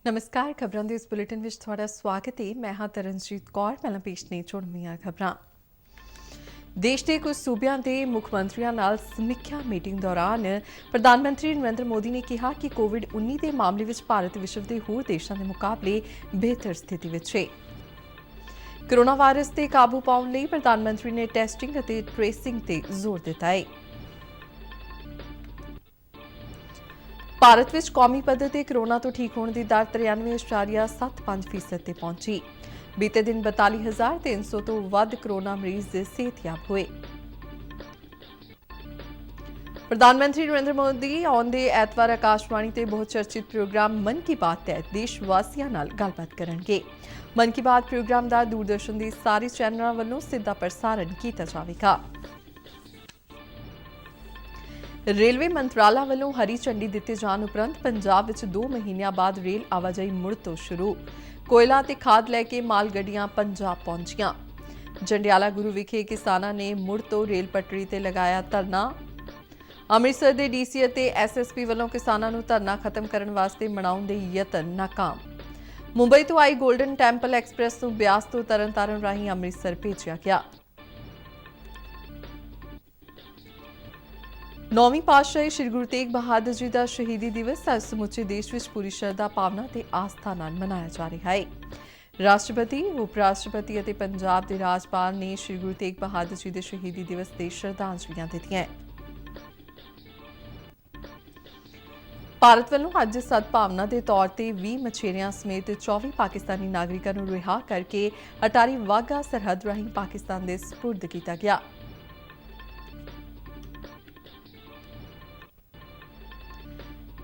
ਨਮਸਕਾਰ ਖਬਰਾਂ ਦੇ ਇਸ ਬੁਲੇਟਿਨ ਵਿੱਚ ਤੁਹਾਡਾ ਸਵਾਗਤ ਹੈ। ਮੈਂ ਹਾਂ ਤਰਨਜੀਤ ਕੌਰ। ਪਹਿਲਾਂ ਪੇਸ਼ ਨੇ ਚੁਣਵੀਆਂ ਖਬਰਾਂ। ਦੇਸ਼ ਦੇ ਕੁਝ ਸੂਬਿਆਂ ਦੇ ਮੁੱਖ ਮੰਤਰੀਆਂ ਨਾਲ ਸਮੀਖਿਆ ਮੀਟਿੰਗ ਦੌਰਾਨ ਪ੍ਰਧਾਨ ਮੰਤਰੀ ਨਰਿੰਦਰ ਮੋਦੀ ਨੇ ਕਿਹਾ ਕਿ ਕੋਵਿਡ-19 ਦੇ ਮਾਮਲੇ ਵਿੱਚ ਭਾਰਤ ਵਿਸ਼ਵ ਦੇ ਹੋਰ ਦੇਸ਼ਾਂ ਦੇ ਮੁਕਾਬਲੇ ਬਿਹਤਰ ਸਥਿਤੀ ਵਿੱਚ ਹੈ। ਕੋਰੋਨਾ ਵਾਇਰਸ ਤੇ ਕਾਬੂ ਪਾਉਣ ਲਈ ਪ੍ਰਧਾਨ ਮੰਤਰੀ ਨੇ ਟੈਸਟਿੰਗ ਅਤੇ ਟ੍ਰੇਸਿੰਗ ਤੇ ਜ਼ੋਰ ਦਿੱਤਾ ਹੈ। ਭਾਰਤ ਵਿੱਚ ਕੌਮੀ ਪੱਧਰ ਤੇ ਕੋਰੋਨਾ ਤੋਂ ਠੀਕ ਹੋਣ ਦੀ ਦਰ 93.75% ਤੇ ਪਹੁੰਚੀ। ਬੀਤੇ ਦਿਨ 42,300 ਤੋਂ ਵੱਧ ਕੋਰੋਨਾ ਮਰੀਜ਼ ਸਿਹਤਯਾਬ ਹੋਏ। ਪ੍ਰਧਾਨ ਮੰਤਰੀ ਨਰਿੰਦਰ ਮੋਦੀ ਆਉਂਦੇ ਐਤਵਾਰ ਆਕਾਸ਼ਵਾਣੀ ਤੇ ਬਹੁਤ ਚਰਚਿਤ ਪ੍ਰੋਗਰਾਮ ਮਨ ਕੀ ਬਾਤ ਤਹਿਤ ਦੇਸ਼ ਵਾਸੀਆਂ ਨਾਲ ਗੱਲਬਾਤ ਕਰਨਗੇ। ਮਨ ਕੀ ਬਾਤ ਪ੍ਰੋਗਰਾਮ ਦਾ ਦੂਰਦਰਸ਼ਨ ਦੇ ਸਾਰੇ ਚੈਨਲਾਂ ਵੱਲੋਂ ਸਿੱਧਾ ਪ੍ਰਸਾਰਣ ਕੀਤਾ ਜਾਵੇਗਾ। ਰੇਲਵੇ ਮੰਤਰਾਲਾ ਵੱਲੋਂ ਹਰੀ ਝੰਡੀ ਦਿੱਤੇ ਜਾਣ ਉਪਰੰਤ ਪੰਜਾਬ ਵਿੱਚ 2 ਮਹੀਨਿਆਂ ਬਾਅਦ ਰੇਲ ਆਵਾਜਾਈ ਮੁੜ ਤੋਂ ਸ਼ੁਰੂ। ਕੋਇਲਾ ਤੇ ਖਾਦ ਲੈ ਕੇ ਮਾਲ ਗੱਡੀਆਂ ਪੰਜਾਬ ਪਹੁੰਚੀਆਂ। ਜੰਡਿਆਲਾ ਗੁਰੂ ਵਿਖੇ ਕਿਸਾਨਾਂ ਨੇ ਮੁੜ ਤੋਂ ਰੇਲ ਪਟੜੀ ਤੇ ਲਗਾਇਆ ਧਰਨਾ। ਅੰਮ੍ਰਿਤਸਰ ਦੇ ਡੀਸੀ ਅਤੇ ਐਸਐਸਪੀ ਵੱਲੋਂ ਕਿਸਾਨਾਂ ਨੂੰ ਧਰਨਾ ਖਤਮ ਕਰਨ ਵਾਸਤੇ ਮਨਾਉਣ ਦੇ ਯਤਨ ਨਾਕਾਮ। ਮੁੰਬਈ ਤੋਂ ਆਈ ਗੋਲਡਨ ਟੈਂਪਲ ਐਕਸਪ੍ਰੈਸ ਨੂੰ ਬਿਆਸ ਤੋਂ ਤਰਨਤਾਰਨ ਰਾਹੀਂ ਅੰਮ੍ਰਿਤਸਰ ਭੇਜਿਆ ਗਿਆ। 9ਵੀਂ ਪਾਤਸ਼ਾਹੀ ਸ੍ਰੀ ਗੁਰੂ ਤੇਗ ਬਹਾਦਰ ਜੀ ਦਾ ਸ਼ਹੀਦੀ ਦਿਵਸ ਅੱਜ ਸਮੁੱਚੇ ਦੇਸ਼ ਵਿੱਚ ਪੂਰੀ ਸ਼ਰਧਾ ਭਾਵਨਾ ਤੇ ਆਸਥਾ ਨਾਲ ਮਨਾਇਆ ਜਾ ਰਿਹਾ ਹੈ। ਰਾਸ਼ਟਰਪਤੀ, ਉਪ ਰਾਸ਼ਟਰਪਤੀ ਅਤੇ ਪੰਜਾਬ ਦੇ ਰਾਜਪਾਲ ਨੇ ਸ੍ਰੀ ਗੁਰੂ ਤੇਗ ਬਹਾਦਰ ਜੀ ਦੇ ਸ਼ਹੀਦੀ ਦਿਵਸ ਤੇ ਸ਼ਰਧਾਂਜਲੀਆਂ ਦਿੱਤੀਆਂ। ਭਾਰਤ ਵੱਲੋਂ ਅੱਜ ਸਦਭਾਵਨਾ ਦੇ ਤੌਰ ਤੇ 20 ਮਛੇਰਿਆਂ ਸਮੇਤ 24 ਪਾਕਿਸਤਾਨੀ ਨਾਗਰਿਕਾਂ ਨੂੰ ਰਿਹਾ ਕਰਕੇ ਅਟਾਰੀ ਵਾਘਾ ਸਰਹੱਦ ਰਾਹੀਂ ਪਾਕਿਸਤਾਨ ਦੇ ਸਪੁਰਦ ਕੀਤਾ ਗਿਆ।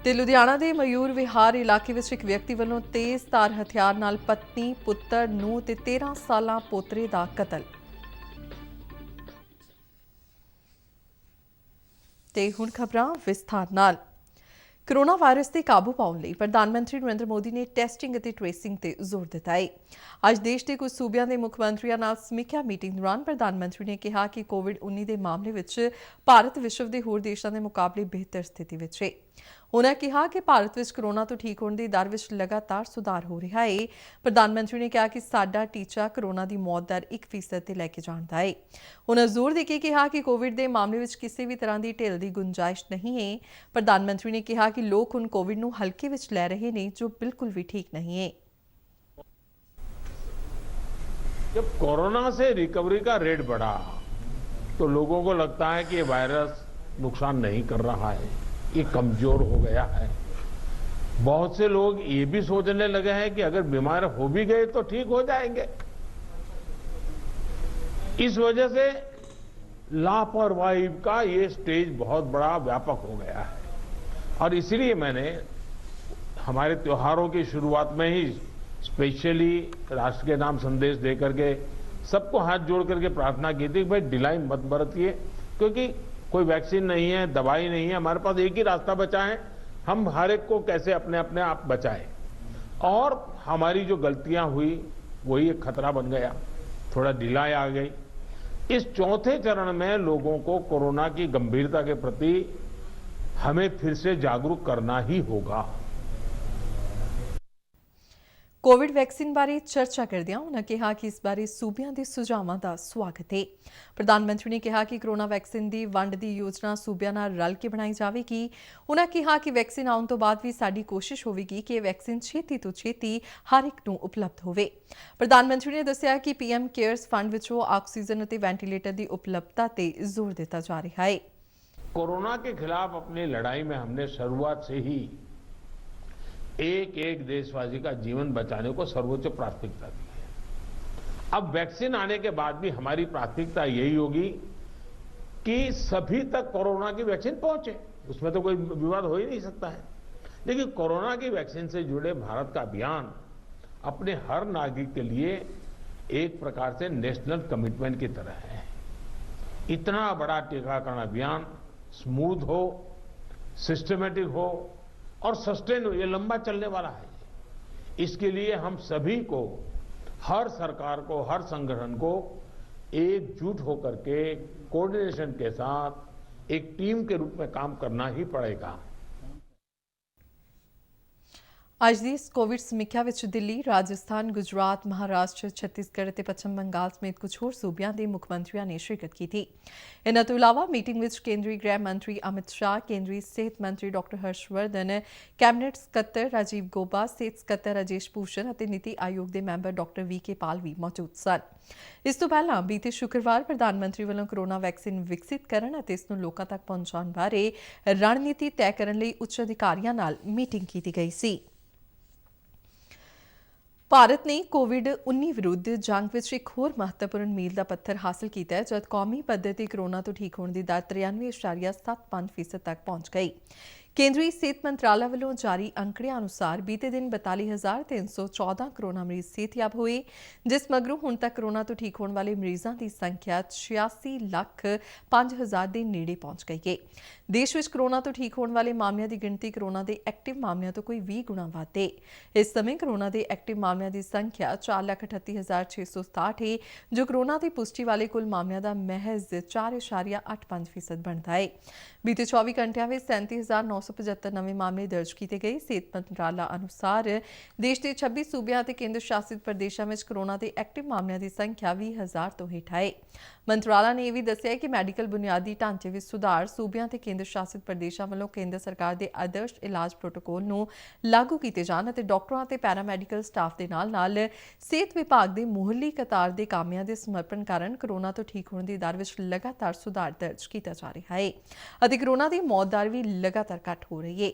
ਤੇ ਲੁਧਿਆਣਾ ਦੇ ਮਯੂਰ ਵਿਹਾਰ ਇਲਾਕੇ ਵਿੱਚ ਇੱਕ ਵਿਅਕਤੀ ਵੱਲੋਂ ਤੇਜ਼ਧਾਰ ਹਥਿਆਰ ਨਾਲ ਪਤਨੀ, ਪੁੱਤਰ, ਨੂੰਹ ਤੇ 13 ਸਾਲਾਂ ਪੋਤਰੇ ਦਾ ਕਤਲ। ਤੇ ਹੁਣ ਖਬਰਾਂ ਵਿਸਥਾਰ ਨਾਲ। ਕੋਰੋਨਾ ਵਾਇਰਸ ਤੇ ਕਾਬੂ ਪਾਉਣ ਲਈ ਪ੍ਰਧਾਨ ਮੰਤਰੀ ਨਰਿੰਦਰ ਮੋਦੀ ਨੇ ਟੈਸਟਿੰਗ ਅਤੇ ਟ੍ਰੇਸਿੰਗ ਤੇ ਜ਼ੋਰ ਦਿੱਤਾ ਹੈ। ਅੱਜ ਦੇਸ਼ ਦੇ ਕੁਝ ਸੂਬਿਆਂ ਦੇ ਮੁੱਖ ਮੰਤਰੀਆਂ ਨਾਲ ਸਮੀਖਿਆ ਮੀਟਿੰਗ ਦੌਰਾਨ ਪ੍ਰਧਾਨ ਮੰਤਰੀ ਨੇ ਕਿਹਾ ਕਿ ਕੋਵਿਡ-19 ਦੇ ਮਾਮਲੇ ਵਿੱਚ ਭਾਰਤ ਵਿਸ਼ਵ ਦੇ ਹੋਰ ਦੇਸ਼ਾਂ ਦੇ ਮੁਕਾਬਲੇ ਬਿਹਤਰ ਸਥਿਤੀ ਵਿੱਚ ਹੈ। ਉਨ੍ਹਾਂ ਕਿਹਾ ਕਿ ਭਾਰਤ ਵਿੱਚ ਕੋਰੋਨਾ ਤੋਂ ਠੀਕ ਹੋਣ ਦੀ ਦਰ ਵਿੱਚ ਲਗਾਤਾਰ ਸੁਧਾਰ ਹੋ ਰਿਹਾ ਹੈ। ਪ੍ਰਧਾਨ ਮੰਤਰੀ ਨੇ ਕਿਹਾ ਕਿ ਸਾਡਾ ਟੀਚਾ ਕੋਰੋਨਾ ਦੀ ਮੌਤ ਦਰ 1% ਤੇ ਲੈ ਕੇ ਜਾਣ ਦਾ ਹੈ। ਉਨ੍ਹਾਂ ਜ਼ੋਰ ਦੇ ਕੇ ਕਿਹਾ ਕਿ ਕੋਵਿਡ ਦੇ ਮਾਮਲੇ ਵਿੱਚ ਕਿਸੇ ਵੀ ਤਰ੍ਹਾਂ ਦੀ ਢਿੱਲ ਦੀ ਗੁੰਜਾਇਸ਼ ਨਹੀਂ ਹੈ। ਪ੍ਰਧਾਨ ਮੰਤਰੀ ਨੇ ਕਿਹਾ ਕਿ ਲੋਕ ਹੁਣ ਕੋਵਿਡ ਨੂੰ ਹਲਕੇ ਵਿੱਚ ਲੈ ਰਹੇ ਨੇ, ਜੋ ਬਿਲकुल भी ठीक नहीं है। जब कोरोना से रिकवरी का रेट बढ़ा तो लोगों को लगता है कि ये वायरस नुकसान नहीं कर रहा है, ये कमजोर हो गया है। बहुत से लोग ये भी सोचने लगे हैं कि अगर बीमार हो भी गए तो ठीक हो जाएंगे। इस वजह से लापरवाही का ये स्टेज बहुत बड़ा व्यापक हो गया है और इसलिए मैंने हमारे त्योहारों की शुरुआत में ही स्पेशली राष्ट्र के नाम संदेश दे करके सबको हाथ जोड़ करके प्रार्थना की थी कि भाई ढिलाई मत बरतिए, क्योंकि कोई वैक्सीन नहीं है, दवाई नहीं है, हमारे पास एक ही रास्ता बचा है, हम हर एक को कैसे अपने अपने आप बचाएं। और हमारी जो गलतियां हुई वही एक खतरा बन गया, थोड़ा ढिलाई आ गई। इस चौथे चरण में लोगों को कोरोना की गंभीरता के प्रति हमें फिर से जागरूक करना ही होगा। ਕੋਵਿਡ ਵੈਕਸੀਨ ਬਾਰੇ ਚਰਚਾ ਕਰਦਿਆਂ ਉਨ੍ਹਾਂ ਕਿਹਾ ਕਿ ਇਸ ਬਾਰੇ ਸੂਬਿਆਂ ਦੇ ਸੁਝਾਵਾਂ ਦਾ ਸਵਾਗਤ ਹੈ। ਪ੍ਰਧਾਨ ਮੰਤਰੀ ਨੇ ਕਿਹਾ ਕਿ ਕੋਰੋਨਾ ਵੈਕਸੀਨ ਦੀ ਵੰਡ ਦੀ ਯੋਜਨਾ ਸੂਬਿਆਂ ਨਾਲ ਰਲ ਕੇ ਬਣਾਈ ਜਾਵੇਗੀ। ਉਨ੍ਹਾਂ ਕਿਹਾ ਕਿ ਵੈਕਸੀਨ ਆਉਣ ਤੋਂ ਬਾਅਦ ਵੀ ਸਾਡੀ ਕੋਸ਼ਿਸ਼ ਹੋਵੇਗੀ ਕਿ ਇਹ ਵੈਕਸੀਨ ਛੇਤੀ ਤੋਂ ਛੇਤੀ ਹਰ ਇੱਕ ਨੂੰ ਉਪਲਬਧ ਹੋਵੇ। ਪ੍ਰਧਾਨ ਮੰਤਰੀ ਨੇ ਦੱਸਿਆ ਕਿ ਪੀਐਮ ਕੇਅਰਸ ਫੰਡ ਵਿੱਚੋਂ ਆਕਸੀਜਨ ਅਤੇ ਵੈਂਟੀਲੇਟਰ ਦੀ ਉਪਲਬਧਤਾ ਤੇ ਜ਼ੋਰ ਦਿੱਤਾ ਜਾ ਰਿਹਾ ਹੈ। कोरोना के खिलाफ अपनी लड़ाई में हमने शुरुआत से ही एक एक देशवासी का जीवन बचाने को सर्वोच्च प्राथमिकता दी है। अब वैक्सीन आने के बाद भी हमारी प्राथमिकता यही होगी कि सभी तक कोरोना की वैक्सीन पहुंचे, उसमें तो कोई विवाद हो ही नहीं सकता है। लेकिन कोरोना की वैक्सीन से जुड़े भारत का अभियान अपने हर नागरिक के लिए एक प्रकार से नेशनल कमिटमेंट की तरह है। इतना बड़ा टीकाकरण अभियान स्मूथ हो, सिस्टमेटिक हो और सस्टेन हो, ये लंबा चलने वाला है। इसके लिए हम सभी को, हर सरकार को, हर संगठन को एकजुट होकर के कोऑर्डिनेशन के साथ एक टीम के रूप में काम करना ही पड़ेगा। ਅੱਜ ਦੀ ਇਸ ਕੋਵਿਡ ਸਮੀਖਿਆ ਵਿੱਚ ਦਿੱਲੀ, ਰਾਜਸਥਾਨ, ਗੁਜਰਾਤ, ਮਹਾਰਾਸ਼ਟਰ, ਛੱਤੀਸਗੜ੍ਹ ਅਤੇ ਪੱਛਮ ਬੰਗਾਲ ਸਮੇਤ ਕੁਝ ਹੋਰ ਸੂਬਿਆਂ ਦੇ ਮੁੱਖ ਮੰਤਰੀਆਂ ਨੇ ਸ਼ਿਰਕਤ ਕੀਤੀ। ਇਨ੍ਹਾਂ ਤੋਂ ਇਲਾਵਾ ਮੀਟਿੰਗ ਵਿੱਚ ਕੇਂਦਰੀ ਗ੍ਰਹਿ ਮੰਤਰੀ ਅਮਿਤ ਸ਼ਾਹ, ਕੇਂਦਰੀ ਸਿਹਤ ਮੰਤਰੀ ਡਾਕਟਰ ਹਰਸ਼ਵਰਧਨ, ਕੈਬਨਿਟ ਸਕੱਤਰ ਰਾਜੀਵ ਗੋਬਾ, ਸਿਹਤ ਸਕੱਤਰ ਰਾਜੇਸ਼ ਭੂਸ਼ਣ ਅਤੇ ਨੀਤੀ ਆਯੋਗ ਦੇ ਮੈਂਬਰ ਡਾਕਟਰ VK ਪਾਲ ਵੀ ਮੌਜੂਦ ਸਨ। ਇਸ ਤੋਂ ਪਹਿਲਾਂ ਬੀਤੇ ਸ਼ੁੱਕਰਵਾਰ ਪ੍ਰਧਾਨ ਮੰਤਰੀ ਵੱਲੋਂ ਕੋਰੋਨਾ ਵੈਕਸੀਨ ਵਿਕਸਿਤ ਕਰਨ ਅਤੇ ਇਸ ਨੂੰ ਲੋਕਾਂ ਤੱਕ ਪਹੁੰਚਾਉਣ ਬਾਰੇ ਰਣਨੀਤੀ ਤੈਅ ਕਰਨ ਲਈ ਉੱਚ ਅਧਿਕਾਰੀਆਂ ਨਾਲ ਮੀਟਿੰਗ ਕੀਤੀ ਗਈ ਸੀ। ਭਾਰਤ ਨੇ ਕੋਵਿਡ-19 ਵਿਰੁੱਧ ਜੰਗ ਵਿੱਚ ਇੱਕ ਹੋਰ ਮਹੱਤਵਪੂਰਨ ਮੀਲ ਦਾ ਪੱਥਰ ਹਾਸਲ ਕੀਤਾ ਹੈ ਜਦ ਕੌਮੀ ਪੱਧਰ ਤੇ ਕੋਰੋਨਾ ਤੋਂ ਠੀਕ ਹੋਣ ਦੀ ਦਰ 93.75% ਤੱਕ ਪਹੁੰਚ ਗਈ। ਕੇਂਦਰੀ ਸਿਹਤ ਮੰਤਰਾਲਾ ਵੱਲੋਂ ਜਾਰੀ ਅੰਕੜਿਆਂ ਅਨੁਸਾਰ ਬੀਤੇ ਦਿਨ 42,314 ਕੋਰੋਨਾ ਮਰੀਜ਼ ਸਿਹਤਯਾਬ ਹੋਏ, ਜਿਸ ਮਗਰੋਂ ਹੁਣ ਤੱਕ ਕੋਰੋਨਾ ਤੋਂ ਠੀਕ ਹੋਣ ਵਾਲੇ ਮਰੀਜ਼ਾਂ ਦੀ ਸੰਖਿਆ 86,05,000 ਦੇ ਨੇੜੇ ਪਹੁੰਚ ਗਈ ਹੈ। ਦੇਸ਼ ਵਿੱਚ ਕੋਰੋਨਾ ਤੋਂ ਠੀਕ ਹੋਣ ਵਾਲੇ ਮਾਮਲਿਆਂ ਦੀ ਗਿਣਤੀ ਕੋਰੋਨਾ ਦੇ ਐਕਟਿਵ ਮਾਮਲਿਆਂ ਤੋਂ ਕੋਈ 20 ਗੁਣਾ ਵੱਧ ਹੈ। ਇਸ ਸਮੇਂ ਕੋਰੋਨਾ ਦੇ ਐਕਟਿਵ ਮਾਮਲਿਆਂ ਦੀ ਸੰਖਿਆ 4,38,667 ਹੈ, ਜੋ ਕੋਰੋਨਾ ਦੀ ਪੁਸ਼ਟੀ ਵਾਲੇ ਕੁੱਲ ਮਾਮਲਿਆਂ ਦਾ ਮਹਿਜ਼ 4.85% ਬਣਦਾ ਹੈ। ਬੀਤੇ 24 ਘੰਟਿਆਂ ਵਿੱਚ 37,975 ਨਵੇਂ ਮਾਮਲੇ ਦਰਜ ਕੀਤੇ ਗਏ। ਸਿਹਤ ਮੰਤਰਾਲਾ ਅਨੁਸਾਰ ਦੇਸ਼ ਦੇ 26 ਸੂਬਿਆਂ ਅਤੇ ਕੇਂਦਰ ਸ਼ਾਸਿਤ ਪ੍ਰਦੇਸ਼ਾਂ ਵਿੱਚ ਕੋਰੋਨਾ ਦੇ ਐਕਟਿਵ ਮਾਮਲਿਆਂ ਦੀ ਸੰਖਿਆ 20,000 ਤੋਂ ਹੇਠ ਹੈ। ਮੰਤਰਾਲਾ ਨੇ ਇਹ ਵੀ ਦੱਸਿਆ ਕਿ ਮੈਡੀਕਲ ਬੁਨਿਆਦੀ ਢਾਂਚੇ ਵਿੱਚ ਸੁਧਾਰ, ਸੂਬਿਆਂ ਤੇ ਕੇਂਦਰ ਸ਼ਾਸਿਤ ਪ੍ਰਦੇਸ਼ਾਂ ਵੱਲੋਂ ਕੇਂਦਰ ਸਰਕਾਰ ਦੇ ਆਦਰਸ਼ ਇਲਾਜ ਪ੍ਰੋਟੋਕੋਲ ਨੂੰ ਲਾਗੂ ਕੀਤੇ ਜਾਣ ਅਤੇ ਡਾਕਟਰਾਂ ਅਤੇ ਪੈਰਾਮੈਡੀਕਲ ਸਟਾਫ ਦੇ ਨਾਲ-ਨਾਲ ਸਿਹਤ ਵਿਭਾਗ ਦੇ ਮੁਹੱਲੀ ਕਤਾਰ ਦੇ ਕਾਮਿਆਂ ਦੇ ਸਮਰਪਣ ਕਾਰਨ ਕੋਰੋਨਾ ਤੋਂ ਠੀਕ ਹੋਣ ਦੀ ਦਰ ਵਿੱਚ ਲਗਾਤਾਰ ਸੁਧਾਰ ਦਰਜ ਕੀਤਾ ਜਾ ਰਿਹਾ ਹੈ ਅਤੇ ਕੋਰੋਨਾ ਦੀ ਮੌਤ ਦਰ ਵੀ ਲਗਾਤਾਰ ਘੱਟ ਹੋ ਰਹੀ ਹੈ।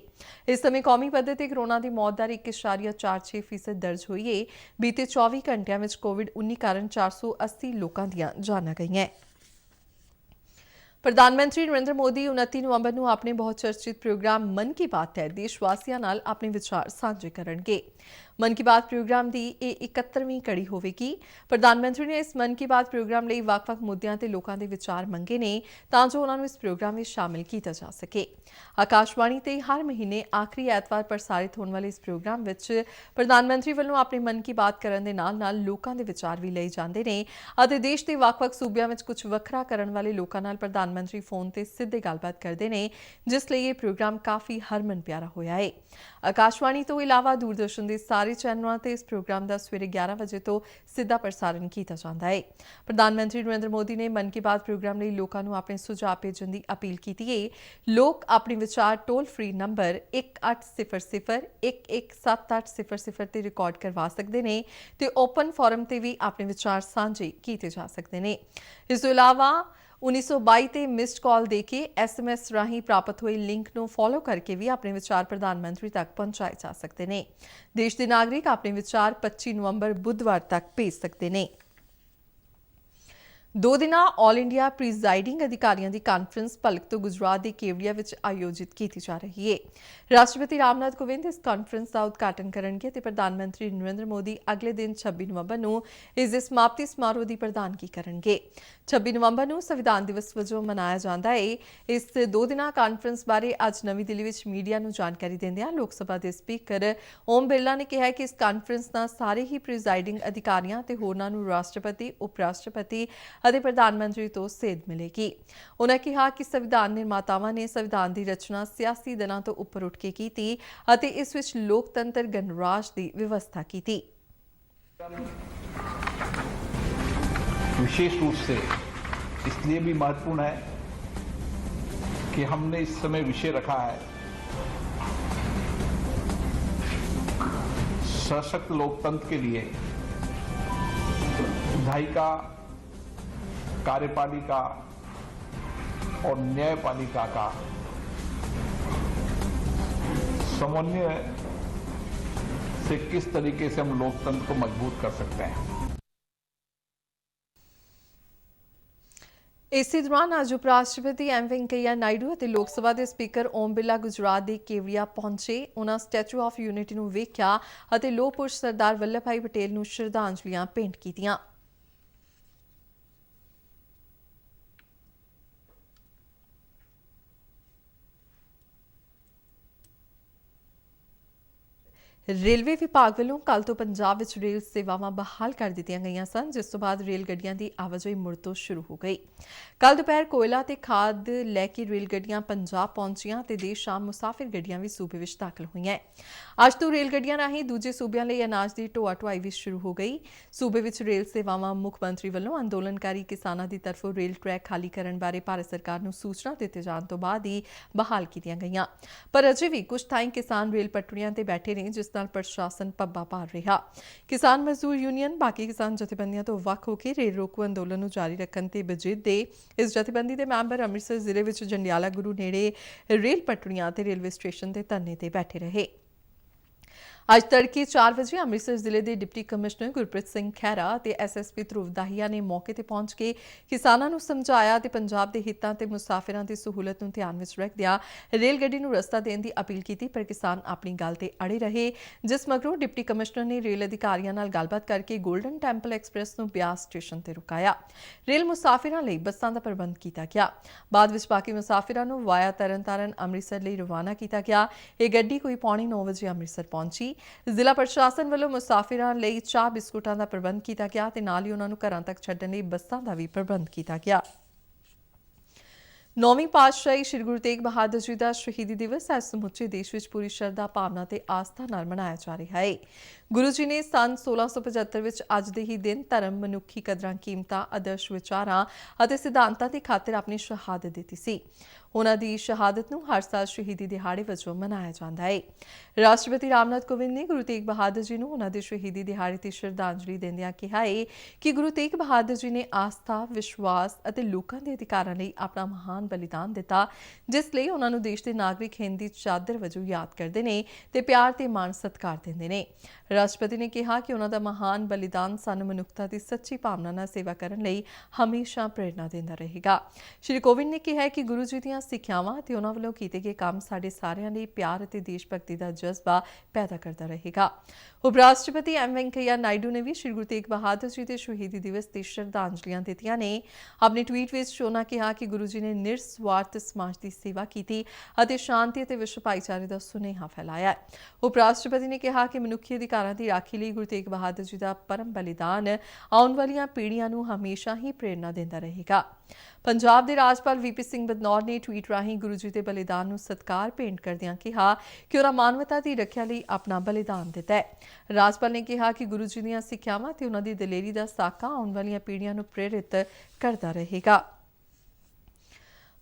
ਇਸ ਸਮੇਂ ਕੌਮੀ ਪੱਧਰ ਤੇ ਕੋਰੋਨਾ ਦੀ ਮੌਤ ਦਰ 1.46% ਦਰਜ ਹੋਈ ਹੈ। ਬੀਤੇ 24 ਘੰਟਿਆਂ ਵਿੱਚ ਕੋਵਿਡ-19 ਕਾਰਨ 480 ਲੋਕਾਂ ਦੀਆਂ ਜਾਨਾਂ ਗਈਆਂ। ਪ੍ਰਧਾਨ ਮੰਤਰੀ ਨਰਿੰਦਰ ਮੋਦੀ 29 ਨਵੰਬਰ ਨੂੰ ਆਪਣੇ ਬਹੁਤ ਚਰਚਿਤ ਪ੍ਰੋਗਰਾਮ ਮਨ ਕੀ ਬਾਤ ਤਹਿਤ ਦੇਸ਼ਵਾਸੀਆਂ ਨਾਲ ਆਪਣੇ ਵਿਚਾਰ ਸਾਂਝੇ ਕਰਨਗੇ। ਮਨ ਕੀ ਬਾਤ ਪ੍ਰੋਗਰਾਮ ਦੀ ਇਹ 71ਵੀਂ ਕੜੀ ਹੋਵੇਗੀ। ਪ੍ਰਧਾਨ ਮੰਤਰੀ ਨੇ ਇਸ ਮਨ ਕੀ ਬਾਤ ਪ੍ਰੋਗਰਾਮ ਲਈ ਵੱਖ-ਵੱਖ ਮੁੱਦਿਆਂ ਤੇ ਲੋਕਾਂ ਦੇ ਵਿਚਾਰ ਮੰਗੇ ਨੇ ਤਾਂ ਜੋ ਉਹਨਾਂ ਨੂੰ ਇਸ ਪ੍ਰੋਗਰਾਮ ਵਿੱਚ ਸ਼ਾਮਿਲ ਕੀਤਾ ਜਾ ਸਕੇ। ਆਕਾਸ਼ਵਾਣੀ ਤੇ ਹਰ ਮਹੀਨੇ ਆਖਰੀ ਐਤਵਾਰ ਪ੍ਰਸਾਰਿਤ ਹੋਣ ਵਾਲੇ ਇਸ ਪ੍ਰੋਗਰਾਮ ਵਿੱਚ ਪ੍ਰਧਾਨ ਮੰਤਰੀ ਵੱਲੋਂ ਆਪਣੇ ਮਨ ਕੀ ਬਾਤ ਕਰਨ ਦੇ ਨਾਲ-ਨਾਲ ਲੋਕਾਂ ਦੇ ਵਿਚਾਰ ਵੀ ਲਏ ਜਾਂਦੇ ਨੇ ਅਤੇ ਦੇਸ਼ ਦੇ ਵੱਖ-ਵੱਖ ਸੂਬਿਆਂ ਵਿੱਚ ਕੁਝ ਵੱਖਰਾ ਕਰਨ ਵਾਲੇ ਲੋਕਾਂ ਨਾਲ ਪ੍ਰਧਾਨ ਮੰਤਰੀ ਫੋਨ ਤੇ ਸਿੱਧੇ ਗੱਲਬਾਤ ਕਰਦੇ ਨੇ, ਜਿਸ ਲਈ ਇਹ ਪ੍ਰੋਗਰਾਮ ਕਾਫੀ ਹਰਮਨ ਪਿਆਰਾ ਹੋਇਆ ਹੈ। ਆਕਾਸ਼ਵਾਣੀ ਤੋਂ ਇਲਾਵਾ ਦੂਰਦਰਸ਼ਨ ਦੇ ਸਾਰੇ ਚੈਨਲਾਂ ਤੇ ਇਸ ਪ੍ਰੋਗਰਾਮ ਦਾ ਸਵੇਰੇ 11 ਵਜੇ ਤੋਂ ਸਿੱਧਾ ਪ੍ਰਸਾਰਣ ਕੀਤਾ ਜਾਂਦਾ ਹੈ। ਪ੍ਰਧਾਨ ਮੰਤਰੀ ਨਰਿੰਦਰ ਮੋਦੀ ਨੇ ਮਨ ਕੀ ਬਾਤ ਪ੍ਰੋਗਰਾਮ ਲਈ ਲੋਕਾਂ ਨੂੰ ਆਪਣੇ ਸੁਝਾਅ ਭੇਜਣ ਦੀ ਅਪੀਲ ਕੀਤੀ ਹੈ। ਲੋਕ ਆਪਣੇ ਵਿਚਾਰ ਟੋਲ ਫ੍ਰੀ ਨੰਬਰ 1800-117800 ਤੇ ਰਿਕਾਰਡ ਕਰਵਾ ਸਕਦੇ ਨੇ ਤੇ ਓਪਨ ਫੋਰਮ ਤੇ ਵੀ ਆਪਣੇ ਵਿਚਾਰ ਸਾਂਝੇ ਕੀਤੇ ਜਾ ਸਕਦੇ ਨੇ। ਇਸ ਤੋਂ ਇਲਾਵਾ 1922 ਤੇ ਮਿਸਡ ਕਾਲ ਦੇ ਕੇ SMS ਰਾਹੀਂ ਪ੍ਰਾਪਤ ਹੋਏ ਲਿੰਕ ਨੂੰ ਫੋਲੋ ਕਰਕੇ ਵੀ ਆਪਣੇ ਵਿਚਾਰ ਪ੍ਰਧਾਨ ਮੰਤਰੀ ਤੱਕ ਪਹੁੰਚਾਏ ਜਾ ਸਕਦੇ ਨੇ। ਦੇਸ਼ ਦੇ ਨਾਗਰਿਕ ਆਪਣੇ ਵਿਚਾਰ 25 ਨਵੰਬਰ ਬੁੱਧਵਾਰ ਤੱਕ ਭੇਜ ਸਕਦੇ ਨੇ। 2 ਦਿਨਾਂ ਆਲ ਇੰਡੀਆ ਪ੍ਰੀਜ਼ਾਈਡਿੰਗ ਅਧਿਕਾਰੀਆਂ ਦੀ ਕਾਨਫਰੰਸ ਭਲਕ ਤੋਂ ਗੁਜਰਾਤ ਦੇ ਕੇਵੜੀਆ ਵਿੱਚ ਆਯੋਜਿਤ ਕੀਤੀ ਜਾ ਰਹੀ ਹੈ। ਰਾਸ਼ਟਰਪਤੀ ਰਾਮਨਾਥ ਕੋਵਿੰਦ ਇਸ ਕਾਨਫਰੰਸ ਦਾ ਉਦਘਾਟਨ ਕਰਨਗੇ ਤੇ ਪ੍ਰਧਾਨ ਮੰਤਰੀ ਨਰਿੰਦਰ ਮੋਦੀ ਅਗਲੇ ਦਿਨ 26 ਨਵੰਬਰ ਨੂੰ ਇਸ ਦੇ ਸਮਾਪਤੀ ਸਮਾਰੋਹ ਦੀ ਪ੍ਰਧਾਨਗੀ ਕਰਨਗੇ। 26 ਨਵੰਬਰ ਨੂੰ ਸੰਵਿਧਾਨ ਦਿਵਸ ਵਜੋਂ ਮਨਾਇਆ ਜਾਂਦਾ ਹੈ। ਇਸ 2 ਦਿਨਾਂ ਕਾਨਫਰੰਸ ਬਾਰੇ ਅੱਜ ਨਵੀਂ ਦਿੱਲੀ ਵਿੱਚ ਮੀਡੀਆ ਨੂੰ ਜਾਣਕਾਰੀ ਦਿੰਦਿਆਂ ਲੋਕ ਸਭਾ ਦੇ ਸਪੀਕਰ ਓਮ ਬਿਰਲਾ ਨੇ ਕਿਹਾ ਕਿ ਇਸ ਕਾਨਫਰੰਸ ਨਾਲ ਸਾਰੇ ਹੀ ਪ੍ਰੀਜ਼ਾਈਡਿੰਗ ਅਧਿਕਾਰੀਆਂ ਤੇ ਹੋਰਨਾਂ ਨੂੰ ਰਾਸ਼ਟਰਪਤੀ, ਉਪ ਰਾਸ਼ਟਰਪਤੀ ਅਤੇ ਪ੍ਰਧਾਨ ਮੰਤਰੀ ਤੋਂ ਸੇਧ ਮਿਲੇਗੀ। ਉਨ੍ਹਾਂ ਕਿਹਾ ਕਿ ਸੰਵਿਧਾਨ ਨਿਰਮਾਤਾਵਾਂ ਨੇ ਸੰਵਿਧਾਨ ਦੀ ਰਚਨਾ ਸਿਆਸੀ ਦਲਾਂ ਤੋਂ ਉੱਪਰ ਉੱਠ ਕੇ ਕੀਤੀ ਅਤੇ ਇਸ ਵਿੱਚ ਲੋਕਤੰਤਰ ਗਣਰਾਜ ਦੀ ਵਿਵਸਥਾ ਕੀਤੀ। विशेष रूप से इसलिए भी महत्वपूर्ण है कि हमने इस समय विषय रखा है सशक्त लोकतंत्र के लिए विधायिका, कार्यपालिका और न्यायपालिका का समन्वय से किस तरीके से हम लोकतंत्र को मजबूत कर सकते हैं। इसी दौरान आज उप राष्ट्रपति एम वेंकैया नायडू ਅਤੇ ਲੋਕ ਸਭਾ ਦੇ ਸਪੀਕਰ ਓਮ ਬਿਰਲਾ ਗੁਜਰਾਤ ਦੇ ਕੇਵੜੀਆ ਪਹੁੰਚੇ। ਉਨ੍ਹਾਂ ਸਟੈਚੂ ਆਫ ਯੂਨਿਟੀ ਨੂੰ ਵੇਖਿਆ ਅਤੇ ਲੋਹ ਪੁਰਸ਼ ਸਰਦਾਰ ਵੱਲਭ ਭਾਈ ਪਟੇਲ ਨੂੰ ਸ਼ਰਧਾਂਜਲੀਆਂ ਭੇਂਟ ਕੀਤੀਆਂ। ਰੇਲਵੇ ਵਿਭਾਗ ਵੱਲੋਂ ਕੱਲ੍ਹ ਤੋਂ ਪੰਜਾਬ ਵਿੱਚ ਰੇਲ ਸੇਵਾਵਾਂ ਬਹਾਲ ਕਰ ਦਿੱਤੀਆਂ ਗਈਆਂ ਸਨ, ਜਿਸ ਤੋਂ ਬਾਅਦ ਰੇਲ ਗੱਡੀਆਂ ਦੀ ਆਵਾਜਾਈ ਮੁੜ ਤੋਂ ਸ਼ੁਰੂ ਹੋ ਗਈ। ਕੱਲ੍ਹ ਦੁਪਹਿਰ ਕੋਇਲਾ ਤੇ ਖਾਦ ਲੈ ਕੇ ਰੇਲ ਗੱਡੀਆਂ ਪੰਜਾਬ ਪਹੁੰਚੀਆਂ ਤੇ ਦੇਰ ਸ਼ਾਮ ਮੁਸਾਫਿਰ ਗੱਡੀਆਂ ਵੀ ਸੂਬੇ ਵਿੱਚ ਦਾਖਲ ਹੋਈਆਂ। ਅੱਜ ਤੋਂ ਰੇਲ ਗੱਡੀਆਂ ਰਾਹੀਂ ਦੂਜੇ ਸੂਬਿਆਂ ਲਈ ਅਨਾਜ ਦੀ ਢੋਆ ਢੁਆਈ ਵੀ ਸ਼ੁਰੂ ਹੋ ਗਈ। ਸੂਬੇ ਵਿੱਚ ਰੇਲ ਸੇਵਾਵਾਂ ਮੁੱਖ ਮੰਤਰੀ ਵੱਲੋਂ ਅੰਦੋਲਨਕਾਰੀ ਕਿਸਾਨਾਂ ਦੀ ਤਰਫੋਂ ਰੇਲ ਟਰੈਕ ਖਾਲੀ ਕਰਨ ਬਾਰੇ ਭਾਰਤ ਸਰਕਾਰ ਨੂੰ ਸੂਚਨਾ ਦਿੱਤੇ ਜਾਣ ਤੋਂ ਬਾਅਦ ਹੀ ਬਹਾਲ ਕੀਤੀਆਂ ਗਈਆਂ। ਪਰ ਅਜੇ ਵੀ ਕੁਝ ਥਾਈਂ ਕਿਸਾਨ ਰੇਲ ਪਟੜੀਆਂ ਤੇ ਬੈਠੇ ਨੇ, ਜਿਸ ਨਾਲ ਪ੍ਰਸ਼ਾਸਨ ਪੱਬਾ ਭਾਰ ਰਿਹਾ। ਕਿਸਾਨ ਮਜ਼ਦੂਰ ਯੂਨੀਅਨ ਬਾਕੀ ਕਿਸਾਨ ਜਥੇਬੰਦੀਆਂ ਤੋਂ ਵੱਖ ਹੋ ਕੇ ਰੇਲ ਰੋਕੂ ਅੰਦੋਲਨ ਨੂੰ ਜਾਰੀ ਰੱਖਣ ਤੇ ਬਜਿੱਦੇ ਇਸ ਜਥੇਬੰਦੀ ਦੇ ਮੈਂਬਰ ਅੰਮ੍ਰਿਤਸਰ ਜ਼ਿਲ੍ਹੇ ਵਿੱਚ ਜੰਡਿਆਲਾ ਗੁਰੂ ਨੇੜੇ ਰੇਲ ਪਟੜੀਆਂ ਤੇ ਰੇਲਵੇ ਸਟੇਸ਼ਨ ਤੇ ਧਰਨੇ ਤੇ ਬੈਠੇ ਰਹੇ। ਅੱਜ ਤੜਕੇ 4 ਵਜੇ ਅੰਮ੍ਰਿਤਸਰ ਜ਼ਿਲ੍ਹੇ ਦੇ ਡਿਪਟੀ ਕਮਿਸ਼ਨਰ ਗੁਰਪ੍ਰੀਤ ਸਿੰਘ ਖਹਿਰਾ ਅਤੇ ਐਸਐਸਪੀ ਧਰੁਵ ਦਾਹੀਆ ਨੇ ਮੌਕੇ ਤੇ ਪਹੁੰਚ ਕੇ ਕਿਸਾਨਾਂ ਨੂੰ ਸਮਝਾਇਆ ਤੇ ਪੰਜਾਬ ਦੇ ਹਿੱਤਾਂ ਤੇ ਮੁਸਾਫਿਰਾਂ ਦੀ ਸਹੂਲਤ ਨੂੰ ਧਿਆਨ ਵਿੱਚ ਰੱਖਦਿਆਂ ਰੇਲ ਗੱਡੀ ਨੂੰ ਰਸਤਾ ਦੇਣ ਦੀ ਅਪੀਲ ਕੀਤੀ, ਪਰ ਕਿਸਾਨ ਆਪਣੀ ਗੱਲ ਤੇ ਅੜੇ ਰਹੇ, ਜਿਸ ਮਗਰੋਂ ਡਿਪਟੀ ਕਮਿਸ਼ਨਰ ਨੇ ਰੇਲ ਅਧਿਕਾਰੀਆਂ ਨਾਲ ਗੱਲਬਾਤ ਕਰਕੇ ਗੋਲਡਨ ਟੈਂਪਲ ਐਕਸਪ੍ਰੈਸ ਨੂੰ ਬਿਆਸ ਸਟੇਸ਼ਨ ਤੇ ਰੁਕਾਇਆ। ਰੇਲ ਮੁਸਾਫਿਰਾਂ ਲਈ ਬੱਸਾਂ ਦਾ ਪ੍ਰਬੰਧ ਕੀਤਾ ਗਿਆ। ਬਾਅਦ ਵਿੱਚ ਬਾਕੀ ਮੁਸਾਫਿਰਾਂ ਨੂੰ ਵਾਇਆ ਤਰਨਤਾਰਨ ਅੰਮ੍ਰਿਤਸਰ ਲਈ ਰਵਾਨਾ ਕੀਤਾ ਗਿਆ। ਇਹ ਗੱਡੀ ਕੋਈ 8:45 ਵਜੇ ਅੰਮ੍ਰਿਤਸਰ ਪਹੁੰਚੀ। ਜ਼ਿਲ੍ਹਾ ਪ੍ਰਸ਼ਾਸਨ ਵੱਲੋਂ ਮੁਸਾਫਿਰਾਂ ਲਈ ਚਾਹ ਬਿਸਕੁਟਾਂ ਦਾ ਪ੍ਰਬੰਧ ਕੀਤਾ ਗਿਆ ਤੇ ਨਾਲ ਹੀ ਉਹਨਾਂ ਨੂੰ ਘਰਾਂ ਤੱਕ ਛੱਡਣ ਲਈ ਬੱਸਾਂ ਦਾ ਵੀ ਪ੍ਰਬੰਧ ਕੀਤਾ ਗਿਆ। 9ਵੀਂ ਪਾਤਸ਼ਾਹੀ ਸ੍ਰੀ ਗੁਰੂ ਤੇਗ ਬਹਾਦਰ ਜੀ ਦਾ ਸ਼ਹੀਦੀ ਦਿਵਸ ਅੱਜ ਸਮੁੱਚੇ ਦੇਸ਼ ਵਿੱਚ ਪੂਰੀ ਸ਼ਰਧਾ ਭਾਵਨਾ ਤੇ ਆਸਥਾ ਨਾਲ ਮਨਾਇਆ ਜਾ ਰਿਹਾ ਹੈ। ਗੁਰੂ ਜੀ ਨੇ ਸੰਨ 1675 ਵਿੱਚ ਅੱਜ ਦੇ ਹੀ ਦਿਨ ਧਰਮ, ਮਨੁੱਖੀ ਕਦਰਾਂ ਕੀਮਤਾਂ, ਆਦਰਸ਼ ਵਿਚਾਰਾਂ ਅਤੇ ਸਿਧਾਂਤਾਂ ਦੀ ਖਾਤਰ ਆਪਣੀ ਸ਼ਹਾਦਤ ਦਿੱਤੀ ਸੀ। ਉਹਨਾਂ ਦੀ ਸ਼ਹਾਦਤ ਨੂੰ ਹਰ ਸਾਲ ਸ਼ਹੀਦੀ ਦਿਹਾੜੇ ਵਜੋਂ ਮਨਾਇਆ ਜਾਂਦਾ ਹੈ। ਰਾਸ਼ਟਰਪਤੀ ਰਾਮਨਾਥ ਕੋਵਿੰਦ ਨੇ ਗੁਰੂ ਤੇਗ ਬਹਾਦਰ ਜੀ ਨੂੰ ਉਹਨਾਂ ਦੇ ਸ਼ਹੀਦੀ ਦਿਹਾੜੇ ਤੇ ਸ਼ਰਧਾਂਜਲੀ ਦਿੰਦਿਆਂ ਕਿਹਾ ਹੈ ਕਿ ਗੁਰੂ ਤੇਗ ਬਹਾਦਰ ਜੀ ਨੇ ਆਸਥਾ, ਵਿਸ਼ਵਾਸ ਅਤੇ ਲੋਕਾਂ ਦੇ ਅਧਿਕਾਰਾਂ ਲਈ ਆਪਣਾ ਮਹਾਨ ਬਲੀਦਾਨ ਦਿੱਤਾ, ਜਿਸ ਲਈ ਉਹਨਾਂ ਨੂੰ ਦੇਸ਼ ਦੇ ਨਾਗਰਿਕ ਹਿੰਦ ਦੀ ਚਾਦਰ ਵਜੋਂ ਯਾਦ ਕਰਦੇ ਨੇ ਤੇ ਪਿਆਰ ਤੇ ਮਾਣ ਸਤਿਕਾਰ ਦਿੰਦੇ ਨੇ। ਰਾਸ਼ਟਰਪਤੀ ਨੇ ਕਿਹਾ ਕਿ ਉਹਨਾਂ ਦਾ ਮਹਾਨ ਬਲੀਦਾਨ ਸਾਨੂੰ ਮਨੁੱਖਤਾ ਦੀ ਸੱਚੀ ਭਾਵਨਾ ਨਾਲ ਸੇਵਾ ਕਰਨ ਲਈ ਹਮੇਸ਼ਾ ਪ੍ਰੇਰਨਾ ਦਿੰਦਾ ਰਹੇਗਾ। ਸ਼੍ਰੀ ਕੋਵਿੰਦ ਨੇ ਕਿਹਾ ਕਿ ਗੁਰੂ ਜੀ ਦੀਆਂ ਸਿੱਖਿਆਵਾਂ ਅਤੇ ਉਹਨਾਂ ਵੱਲੋਂ ਕੀਤੇ ਗਏ ਕੰਮ ਸਾਡੇ ਸਾਰਿਆਂ ਲਈ ਪਿਆਰ ਅਤੇ ਦੇਸ਼ ਭਗਤੀ ਦਾ ਜਜ਼ਬਾ ਪੈਦਾ ਕਰਦਾ ਰਹੇਗਾ। ਉਪ ਰਾਸ਼ਟਰਪਤੀ ਐਮ ਵੈਂਕਈਆ ਨਾਇਡੂ ਨੇ ਵੀ ਸ਼੍ਰੀ ਗੁਰੂ ਤੇਗ ਬਹਾਦਰ ਜੀ ਦੇ ਸ਼ਹੀਦੀ ਦਿਵਸ ਤੇ ਸ਼ਰਧਾਂਜਲੀਆਂ ਦਿੱਤੀਆਂ ਨੇ। ਆਪਣੇ ਟਵੀਟ ਵਿੱਚ ਉਹਨਾਂ ਕਿਹਾ ਕਿ ਗੁਰੂ ਜੀ ਨੇ ਨਿਰਸਵਾਰਥ ਸਮਾਜ ਦੀ ਸੇਵਾ ਕੀਤੀ ਅਤੇ ਸ਼ਾਂਤੀ ਅਤੇ ਵਿਸ਼ਵ ਭਾਈਚਾਰੇ ਦਾ ਸੁਨੇਹਾ ਫੈਲਾਇਆ। ਉਪ ਰਾਸ਼ਟਰਪਤੀ ਨੇ ਕਿਹਾ ਕਿ ਮਨੁੱਖੀ ਅਧਿਕਾਰਾਂ ਦੀ ਰਾਖੀ ਲਈ ਗੁਰੂ ਤੇਗ ਬਹਾਦਰ ਜੀ ਦਾ ਪਰਮ ਬਲੀਦਾਨ ਆਉਣ ਵਾਲੀਆਂ ਪੀੜ੍ਹੀਆਂ ਨੂੰ ਹਮੇਸ਼ਾ ਹੀ ਪ੍ਰੇਰਨਾ ਦਿੰਦਾ ਰਹੇਗਾ। ਪੰਜਾਬ ਦੇ ਰਾਜਪਾਲ ਵੀਪੀ ਸਿੰਘ ਬਦਨੌਰ ਨੇ ਟਵੀਟ ਰਾਹੀਂ ਗੁਰੂ ਜੀ ਦੇ ਬਲੀਦਾਨ ਨੂੰ ਸਤਿਕਾਰ ਭੇਂਟ ਕਰਦਿਆਂ ਕਿਹਾ ਕਿ ਉਹਨਾਂ ਮਾਨਵਤਾ ਦੀ ਰੱਖਿਆ ਲਈ ਆਪਣਾ ਬਲੀਦਾਨ ਦਿੱਤਾ ਹੈ। ਰਾਜਪਾਲ ਨੇ ਕਿਹਾ ਕਿ ਗੁਰੂ ਜੀ ਦੀਆਂ ਸਿੱਖਿਆਵਾਂ ਤੇ ਉਹਨਾਂ ਦੀ ਦਲੇਰੀ ਦਾ ਸਾਕਾ ਆਉਣ ਵਾਲੀਆਂ ਪੀੜ੍ਹੀਆਂ ਨੂੰ ਪ੍ਰੇਰਿਤ ਕਰਦਾ ਰਹੇਗਾ।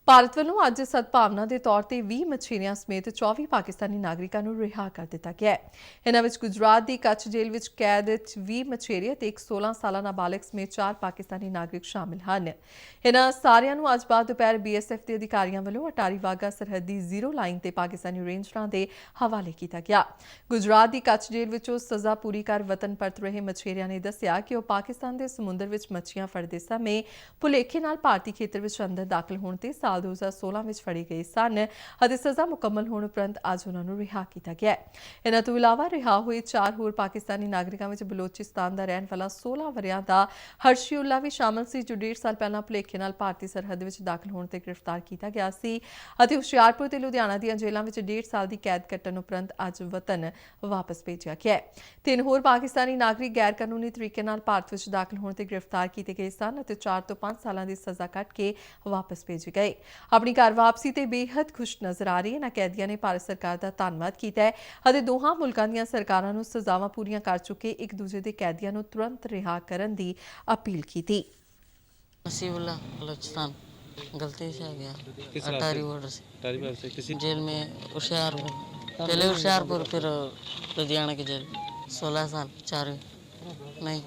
ਭਾਰਤ ਵੱਲੋਂ ਅੱਜ ਸਦਭਾਵਨਾ ਦੇ ਤੌਰ ਤੇ 20 ਮਛੇਰਿਆਂ ਸਮੇਤ 24 ਪਾਕਿਸਤਾਨੀ ਨਾਗਰਿਕਾਂ ਨੂੰ ਰਿਹਾ ਕਰ ਦਿੱਤਾ ਗਿਆ ਹੈ। ਇਹਨਾਂ ਵਿੱਚ ਗੁਜਰਾਤ ਦੀ ਕੱਚ ਜੇਲ੍ਹ ਵਿੱਚ ਕੈਦ 20 ਮਛੇਰੇ ਤੇ ਇੱਕ 16 ਸਾਲਾ ਨਾਬਾਲਗ ਸਮੇਤ 4 ਪਾਕਿਸਤਾਨੀ ਨਾਗਰਿਕ ਸ਼ਾਮਿਲ ਹਨ। ਇਹਨਾਂ ਸਾਰਿਆਂ ਨੂੰ ਅੱਜ ਬਾਅਦ ਦੁਪਹਿਰ BSF ਦੇ ਅਧਿਕਾਰੀਆਂ ਵੱਲੋਂ ਅਟਾਰੀ ਵਾਘਾ ਸਰਹੱਦੀ ਜ਼ੀਰੋ ਲਾਈਨ ਤੇ ਪਾਕਿਸਤਾਨੀ ਰੇਂਜਰਾਂ ਦੇ ਹਵਾਲੇ ਕੀਤਾ ਗਿਆ। ਗੁਜਰਾਤ ਦੀ ਕੱਚ ਜੇਲ੍ਹ ਵਿੱਚੋਂ ਸਜ਼ਾ ਪੂਰੀ ਕਰ ਵਤਨ ਪਰਤ ਰਹੇ ਮਛੇਰਿਆਂ ਨੇ ਦੱਸਿਆ ਕਿ ਉਹ ਪਾਕਿਸਤਾਨ ਦੇ ਸਮੁੰਦਰ ਵਿੱਚ ਮੱਛੀਆਂ ਫੜਦੇ ਸਮੇਂ ਭੁਲੇਖੇ ਨਾਲ ਭਾਰਤੀ ਖੇਤਰ ਵਿੱਚ ਅੰਦਰ ਦਾਖਲ ਹੋਣ ਤੇ 2016 ਵਿੱਚ ਫੜੇ ਗਏ ਸਨ ਅਤੇ ਸਜ਼ਾ ਮੁਕੰਮਲ ਹੋਣ ਉਪਰੰਤ ਅੱਜ ਉਹਨਾਂ ਨੂੰ ਰਿਹਾ ਕੀਤਾ ਗਿਆ। ਇਹਨਾਂ ਤੋਂ ਇਲਾਵਾ ਰਿਹਾ ਹੋਏ 4 ਹੋਰ ਪਾਕਿਸਤਾਨੀ ਨਾਗਰਿਕਾਂ ਵਿੱਚ ਬਲੋਚਿਸਤਾਨ ਦਾ ਰਹਿਣ ਵਾਲਾ 16 ਵਰ੍ਹਿਆਂ ਦਾ ਹਰਸ਼ੀਉੱਲਾ ਵੀ ਸ਼ਾਮਲ ਸੀ, ਜੋ 1.5 ਸਾਲ ਪਹਿਲਾਂ ਭੁਲੇਖੇ ਨਾਲ ਭਾਰਤੀ ਸਰਹੱਦ ਵਿੱਚ ਦਾਖਲ ਹੋਣ ਤੇ ਗ੍ਰਿਫਤਾਰ ਕੀਤਾ ਗਿਆ ਸੀ ਅਤੇ ਹੁਸ਼ਿਆਰਪੁਰ ਤੇ ਲੁਧਿਆਣਾ ਦੀਆਂ ਜੇਲ੍ਹਾਂ ਵਿੱਚ 1.5 ਸਾਲ ਦੀ ਕੈਦ ਕੱਟਣ ਉਪਰੰਤ ਅੱਜ ਵਤਨ ਵਾਪਸ ਭੇਜਿਆ ਗਿਆ। 3 ਹੋਰ ਪਾਕਿਸਤਾਨੀ ਨਾਗਰਿਕ ਗੈਰ ਕਾਨੂੰਨੀ ਤਰੀਕੇ ਨਾਲ ਭਾਰਤ ਵਿੱਚ ਦਾਖਲ ਹੋਣ ਤੇ ਗ੍ਰਿਫਤਾਰ ਕੀਤੇ ਗਏ ਸਨ ਅਤੇ 4 ਤੋਂ 5 ਸਾਲਾਂ ਦੀ ਸਜ਼ਾ ਕੱਟ ਕੇ ਵਾਪਸ ਭੇਜੇ ਗਏ। ਆਪਣੀ ਘਰ ਵਾਪਸੀ ਤੇ ਬੇਹੱਦ ਖੁਸ਼ ਨਜ਼ਰ ਆ ਰਹੀ ਇਹਨਾਂ ਕੈਦੀਆਂ ਨੇ ਭਾਰਤ ਸਰਕਾਰ ਦਾ ਧੰਨਵਾਦ ਕੀਤਾ ਹੈ ਅਤੇ ਦੋਹਾਂ ਮੁਲਕਾਂ ਦੀਆਂ ਸਰਕਾਰਾਂ ਨੂੰ ਸਜ਼ਾਵਾਂ ਪੂਰੀਆਂ ਕਰ ਚੁੱਕੇ ਇੱਕ ਦੂਜੇ ਦੇ ਕੈਦੀਆਂ ਨੂੰ ਤੁਰੰਤ ਰਿਹਾ ਕਰਨ ਦੀ ਅਪੀਲ ਕੀਤੀ। नसीबुल्ला बलोचिस्तान गलती से आ गया अटारी बॉर्डर से किसी जेल में होशियारपुर, पहले होशियारपुर फिर लुधियाना की जेल 16 साल 4 नहीं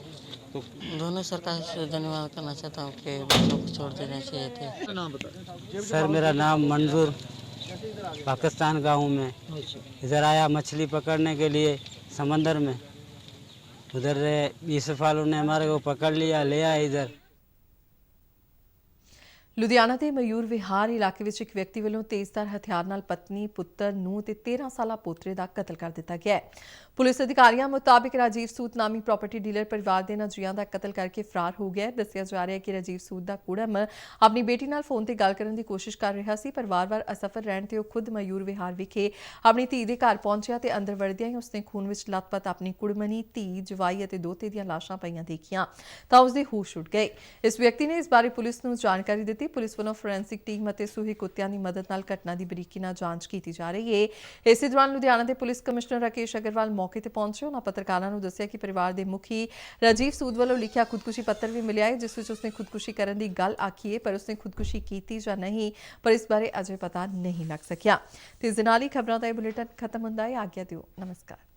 तो दोनों सरकार से धन्यवाद करना चाहता हूँ कि बच्चों को छोड़ देना चाहिए थे। नाम बता। सर मेरा नाम मंजूर, पाकिस्तान का हूँ मैं। इधर आया मछली पकड़ने के लिए समंदर में, उधर 20 वालों ने हमारे को पकड़ लिया, ले आए इधर। ਲੁਧਿਆਣਾ ਦੇ ਮਯੂਰ ਵਿਹਾਰ ਇਲਾਕੇ ਵਿੱਚ ਇੱਕ ਵਿਅਕਤੀ ਵੱਲੋਂ ਤੇਜ਼ਧਾਰ ਹਥਿਆਰ ਨਾਲ ਪਤਨੀ, ਪੁੱਤਰ, ਨੂੰਹ ਤੇ 13 ਸਾਲਾ ਪੋਤਰੇ ਦਾ ਕਤਲ ਕਰ ਦਿੱਤਾ ਗਿਆ ਹੈ। पुलिस अधिकारियों मुताबिक राजीव सूद नामी प्रॉपर्टी डीलर परिवार के नजियां का कतल करके फरार हो गया है। दस्सिया जा रहा है कि राजीव सूद का कुड़म अपनी बेटी नाल फोन ते गल करन दी कोशिश कर रहा सी, पर वार-वार असफल रहण ते खुद मयूर विहार विखे अपनी धी दे घर पहुंचा ते अंदर वड़दियां ही उसने खून विच लथपथ अपनी कुड़मनी, धी, जवाई अते दोते दीयां लाशां पईयां देखियां तां उसदे होश उड़ गए। इस व्यक्ति ने इस बारे पुलिस नूं जानकारी दित्ती। पुलिस वालों फोरेंसिक टीम अते सूही कुत्तियां दी मदद नाल घटना दी बरीकी नाल जांच कीती जा रही है। इस दौरान लुधियाना के पुलिस कमिश्नर राकेश अग्रवाल मौके ते पहुंचे। उन्होंने पत्रकारों को दस्सिया कि परिवार के मुखी राजीव सूद वालों लिखिया खुदकुशी पत्र भी मिलिया है, जिस विच उसने खुदकुशी करने की गल आखी है, पर उसने खुदकुशी की या नहीं पर इस बारे अजे पता नहीं लग सकिया। ते इस दे नाल ही खबरों का यह बुलेटिन खत्म हुंदा है। आज्ञा दिओ, नमस्कार।